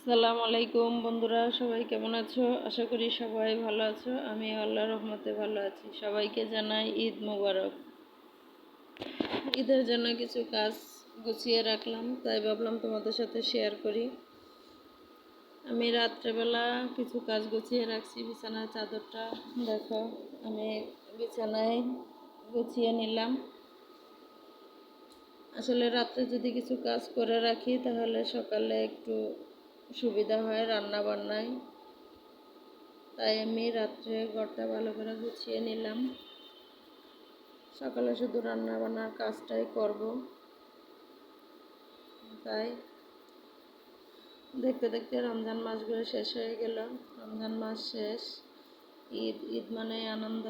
আসসালামু আলাইকুম বন্ধুরা, সবাই কেমন আছো? আশা করি সবাই ভালো আছো। আমি আল্লাহর রহমতে ভালো আছি। সবাইকে জানাই ঈদ মোবারক। ঈদের জন্য কিছু কাজ গুছিয়ে রাখলাম, তাই ভাবলাম তোমাদের সাথে শেয়ার করি। আমি রাত্রেবেলা কিছু কাজ গুছিয়ে রাখছি। বিছানার চাদরটা দেখো, আমি বিছানায় গুছিয়ে নিলাম। আসলে রাত্রে যদি কিছু কাজ করে রাখি তাহলে সকালে একটু সুবিধা হয় রান্না বান্নায়। তাই আমি রাত্রে ঘরটা ভালো করে গুছিয়ে নিলাম। সকালে শুধু রান্না বান্নার কাজটাই করব। তাই দেখতে দেখতে রমজান মাসগুলো শেষ হয়ে গেল। রমজান মাস শেষ, ঈদ। ঈদ মানে আনন্দ।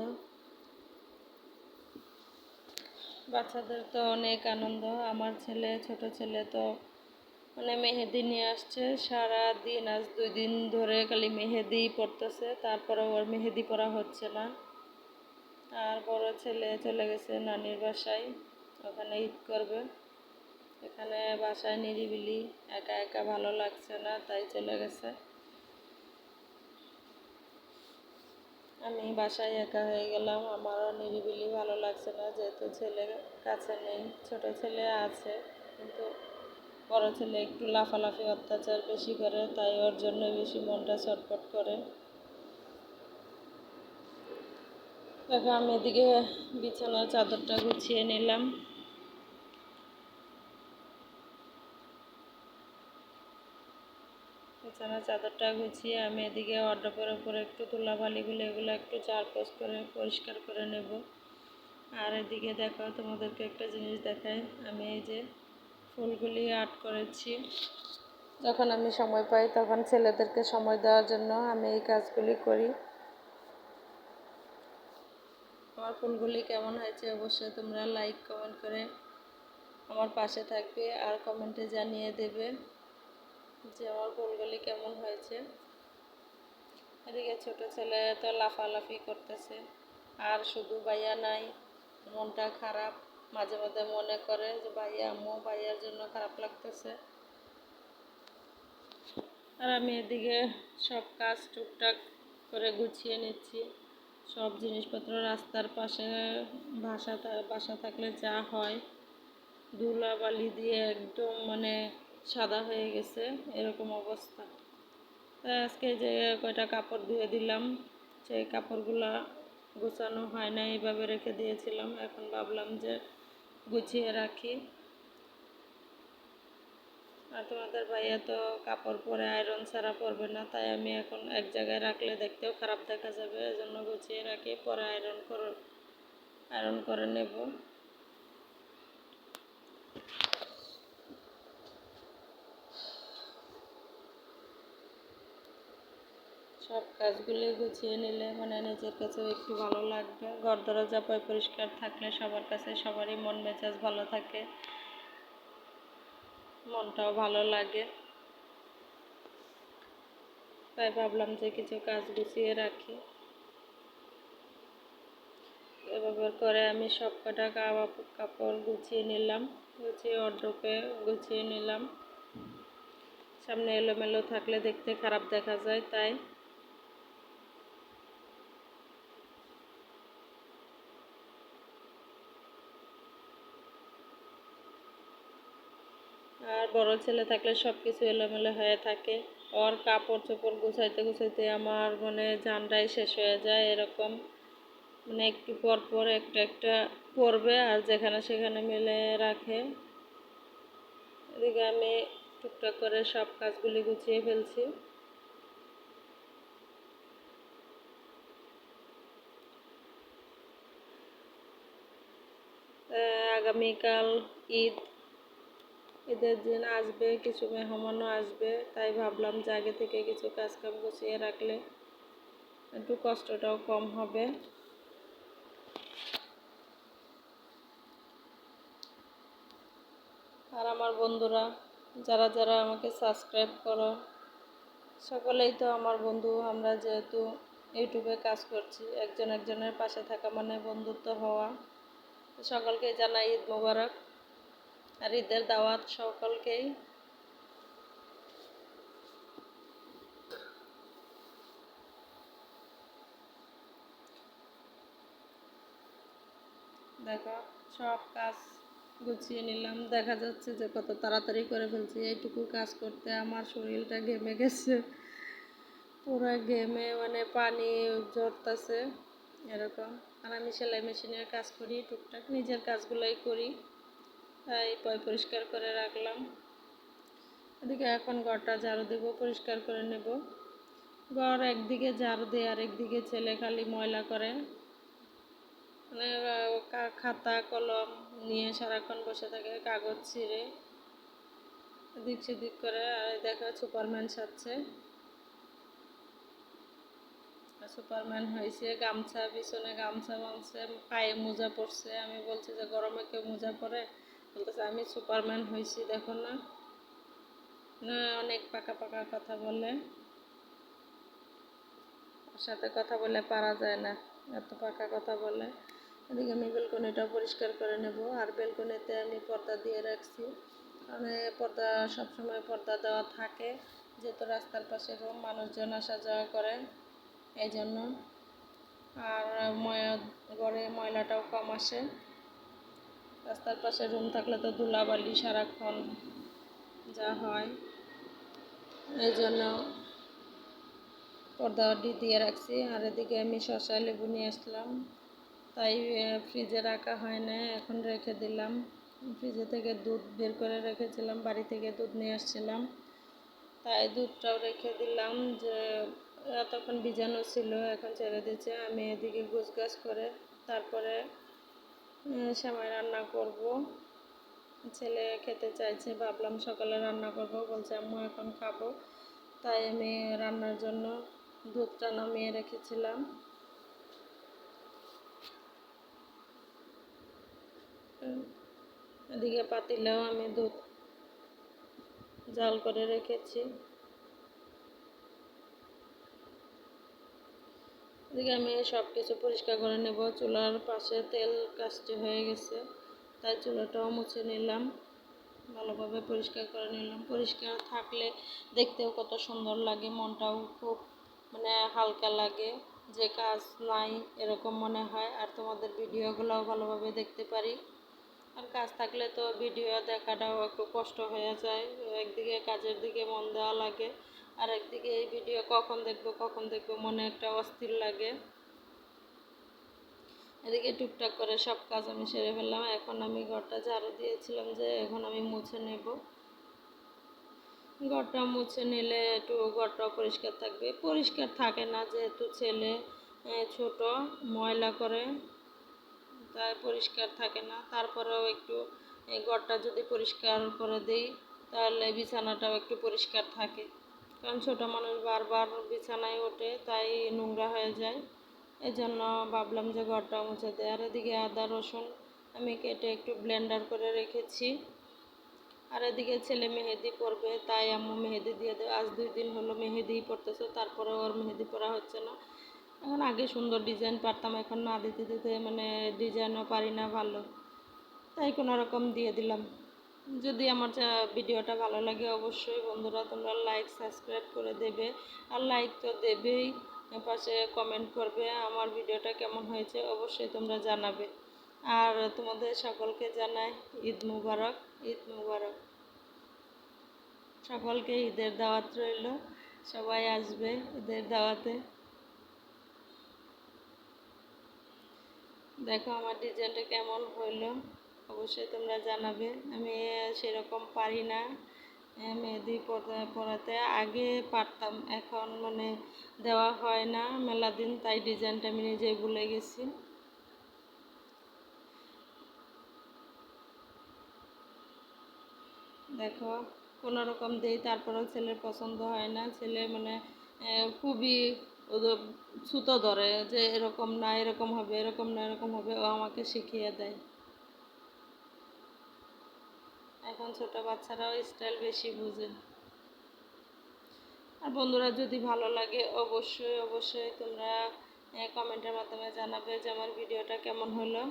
বাচ্চাদের তো অনেক আনন্দ। আমার ছোট ছেলে তো মানে মেহেদি নিয়ে আসছে। সারা দিন, আজ 2 দিন ধরে খালি মেহেদি পড়তেছে, তারপরে ওর মেহেদি পড়া হচ্ছে না। আর বড় ছেলে চলে গেছে নানির বাসায়, ওখানে ঈদ করবে। এখানে বাসায় নিরিবিলি, একা একা ভালো লাগছে না, তাই চলে গেছে। আমি বাসায় একা হয়ে গেলাম, আমারও নিরিবিলি ভালো লাগছে না, যেহেতু ছেলে কাছে নেই। ছোট ছেলে আছে, কিন্তু বড় ছেলে একটু লাফালাফি অত্যাচার বেশি করে, তাই ওর জন্য বেশি মনটা ছটফট করে। দেখো, আমি এদিকে বিছানার চাদরটা গুছিয়ে নিলাম। বিছানার চাদরটা গুছিয়ে আমি এদিকে ওয়ার্ড্রোবের উপরে একটু ধুলাবালিগুলো এগুলো একটু চারপাশ করে পরিষ্কার করে নেব। আর এদিকে দেখো, তোমাদেরকে একটা জিনিস দেখাই। আমি এই যে ফুলগুলি আর্ট করেছি। যখন আমি সময় পাই তখন ছেলেদেরকে সময় দেওয়ার জন্য আমি এই কাজগুলি করি। আমার ফুলগুলি কেমন হয়েছে অবশ্যই তোমরা লাইক কমেন্ট করে আমার পাশে থাকবে, আর কমেন্টে জানিয়ে দেবে যে আমার ফুলগুলি কেমন হয়েছে। এদিকে ছোট ছেলে তো লাফালাফি করতেছে। আর শুধু ভাইয়া নাই, মনটা খারাপ। মাঝে মাঝে মনে করে যে ভাইয়া আম্মু, ভাইয়ার জন্য খারাপ লাগতেছে। আর আমি এদিকে সব কাজ টুকটাক করে গুছিয়ে নিচ্ছি। সব জিনিসপত্র রাস্তার পাশে বাসা থাকলে যা হয়, ধুলাবালি দিয়ে একদম মানে সাদা হয়ে গেছে, এরকম অবস্থা। তাই আজকে যে কয়টা কাপড় ধুয়ে দিলাম, সেই কাপড়গুলা গোছানো হয় না, এইভাবে রেখে দিয়েছিলাম। এখন ভাবলাম যে গুছিয়ে রাখি। আর তোমাদের ভাইয়া তো কাপড় পরে আয়রন ছাড়া পরবে না, তাই আমি এখন এক জায়গায় রাখলে দেখতেও খারাপ দেখা যাবে, এজন্য গুছিয়ে রাখি, পরে আয়রন করে নেব। সব কাজগুলি গুছিয়ে নিলে মানে নিজের কাছেও একটু ভালো লাগবে। ঘর দরজা পরিষ্কার থাকলে সবার কাছে সবারই মন মেজাজ ভালো থাকে, মনটাও ভালো লাগে। তাই ভাবলাম যে কিছু কাজ গুছিয়ে রাখি। এভাবে করে আমি সব কটা কাপড় গুছিয়ে নিলাম, গুছিয়ে ওয়ার্ড্রোবে গুছিয়ে নিলাম। সামনে এলোমেলো থাকলে দেখতে খারাপ দেখা যায়, তাই আর বড় ছেলে থাকলে সব কিছু এলোমেলো হয়ে থাকে। ওর কাপড় চোপড় গুছাইতে গুছাইতে আমার মানে জানটাই শেষ হয়ে যায়। এরকম মানে একটু পর পর একটা একটা পরবে আর যেখানে সেখানে মেলে রাখে। এদিকে আমি টুকটাক করে সব কাজগুলি গুছিয়ে ফেলছি। আগামীকাল ঈদ, ঈদের দিন আসবে, কিছু মেহমানও আসবে, তাই ভাবলাম যে আগে থেকে কিছু কাজকাম গুছিয়ে রাখলে একটু কষ্টটাও কম হবে। আর আমার বন্ধুরা যারা যারা আমাকে সাবস্ক্রাইব করো, সকলেই তো আমার বন্ধু। আমরা যেহেতু ইউটিউবে কাজ করছি, একজন একজনের পাশে থাকা মানে বন্ধুত্ব হওয়া। সকলকে জানাই ঈদ মোবারক আর ঈদের দাওয়াত সকলকেই। দেখো সব কাজ গুছিয়ে নিলাম। দেখা যাচ্ছে যে কত তাড়াতাড়ি করে ফেলছি। এইটুকু কাজ করতে আমার শরীরটা ঘেমে গেছে, পুরো ঘেমে মানে পানি ঝরতেছে এরকম। আর আমি সেলাই মেশিনের কাজ করি, টুকটাক নিজের কাজগুলোই করি, তাই পরিষ্কার করে রাখলাম। এদিকে এখন ঘরটা ঝাড়ু দেবো, পরিষ্কার করে নেব। ঘর একদিকে ঝাড়ু দেয় আর একদিকে ছেলে খালি ময়লা করে, মানে খাতা কলম নিয়ে সারাক্ষণ বসে থাকে, কাগজ ছিঁড়ে এদিক সেদিক করে। আর দেখো সুপারম্যান সাজছে, সুপারম্যান হয়েছে। গামছা পিছনে গামছা বাঁধছে, পায়ে মোজা পরছে। আমি বলছি যে গরমে কেউ মোজা পরে? বলতেছে আমি সুপারম্যান হয়েছি, দেখো না। অনেক পাকা পাকা কথা বলে, ওর সাথে কথা বলে পারা যায় না, এত পাকা কথা বলে। এদিকে আমি বেলকনিটাও পরিষ্কার করে নেব। আর বেলকনিতে আমি পর্দা দিয়ে রাখছি, মানে পর্দা সবসময় পর্দা দেওয়া থাকে, যেহেতু রাস্তার পাশে রুম, মানুষজন আসা যাওয়া করে এই জন্য। আর ঘরে ময়লাটাও কম আসে। রাস্তার পাশে রুম থাকলে তো ধুলাবালি সারাক্ষণ যা হয়, এই জন্য পর্দাটি দিয়ে রাখছি। আর এদিকে আমি শসা লেবু নিয়ে আসলাম, তাই ফ্রিজে রাখা হয় না, এখন রেখে দিলাম। ফ্রিজে থেকে দুধ বের করে রেখেছিলাম, বাড়ি থেকে দুধ নিয়ে আসছিলাম, তাই দুধটাও রেখে দিলাম। যে এতক্ষণ ভিজানো ছিল, এখন ছেড়ে দিচ্ছে। আমি এদিকে গোছগাছ করে তারপরে সেমাই রান্না করব। ছেলে খেতে চাইছে, ভাবলাম সকালে রান্না করব, বলছে আম্মু এখন খাবো, তাই আমি রান্নার জন্য দুধটা নামিয়ে রেখেছিলাম। এদিকে পাতিলেও আমি দুধ জাল করে রেখেছি। এদিকে আমি সব কিছু পরিষ্কার করে নেব। চুলার পাশে তেল কাজটি হয়ে গেছে, তাই চুলাটাও মুছে নিলাম, ভালোভাবে পরিষ্কার করে নিলাম। পরিষ্কার থাকলে দেখতেও কত সুন্দর লাগে, মনটাও খুব মানে হালকা লাগে, যে কাজ নাই এরকম মনে হয়। আর তোমাদের ভিডিওগুলোও ভালোভাবে দেখতে পারি। আর কাজ থাকলে তো ভিডিও দেখাটাও একটু কষ্ট হয়ে যায়, একদিকে কাজের দিকে মন দেওয়া লাগে, আর একদিকে এই ভিডিও কখন দেখবো মনে একটা অস্থির লাগে। এদিকে টুকটাক করে সব কাজ আমি সেরে ফেললাম। এখন আমি ঘরটা ঝাড়ু দিয়েছিলাম, যে এখন আমি মুছে নেব। ঘরটা মুছে নিলে একটু ঘরটাও পরিষ্কার থাকবে। পরিষ্কার থাকে না, যেহেতু ছেলে ছোট, ময়লা করে, তাই পরিষ্কার থাকে না। তারপরেও একটু এই ঘরটা যদি পরিষ্কার করে দিই, তাহলে বিছানাটাও একটু পরিষ্কার থাকে, কারণ ছোটো মানুষ বারবার বিছানায় ওঠে, তাই নোংরা হয়ে যায়। এই জন্য ভাবলাম যে ঘরটা মুছে দেয়। আর এদিকে আদা রসুন আমি কেটে একটু ব্লেন্ডার করে রেখেছি। আর এদিকে ছেলে মেহেদি পরবে, তাই আম্মু মেহেদি দিয়ে দেয়। আজ 2 দিন হলো মেহেদিই পড়তেছে, তারপরে ওর মেহেদি পরা হচ্ছে না। এখন আগে সুন্দর ডিজাইন পারতাম, এখন না দিতে দিতে মানে ডিজাইনও পারি না ভালো, তাই কোনো রকম দিয়ে দিলাম। যদি আমার ভিডিওটা ভালো লাগে, অবশ্যই বন্ধুরা তোমরা লাইক সাবস্ক্রাইব করে দেবে। আর লাইক তো দেবেই, পাশে কমেন্ট করবে আমার ভিডিওটা কেমন হয়েছে, অবশ্যই তোমরা জানাবে। আর তোমাদের সকলকে জানাই ঈদ মুবারক, ঈদ মুবারক। সকলকে ঈদের দাওয়াত রইল, সবাই আসবে ঈদের দাওয়াতে। দেখো আমার ডিজাইনটা কেমন হইলো, অবশ্যই তোমরা জানাবে। আমি সেরকম পারি না মেহেদি পরাতে, আগে পারতাম, এখন মানে দেওয়া হয় না মেলা দিন, তাই ডিজাইনটা আমি নিজেই ভুলে গেছি। দেখো কোনো রকম দেই, তারপরেও ছেলের পছন্দ হয় না। ছেলে মানে খুবই ছুতো ধরে, যে এরকম না এরকম হবে, এরকম না এরকম হবে, ও আমাকে শিখিয়ে দেয়। এখন ছোট বাচ্চারাও স্টাইল বেশি বুঝে। আর বন্ধুরা যদি ভালো লাগে, অবশ্যই অবশ্যই তোমরা কমেন্টের মাধ্যমে জানাবে যে আমার ভিডিওটা কেমন হলো।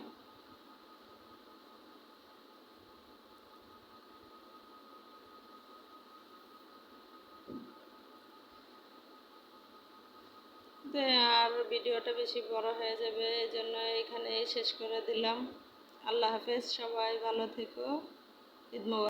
আর ভিডিওটা বেশি বড় হয়ে যাবে, এই জন্য এখানে শেষ করে দিলাম। আল্লাহ হাফেজ, সবাই ভালো থেকো। ঈদ মোবারক।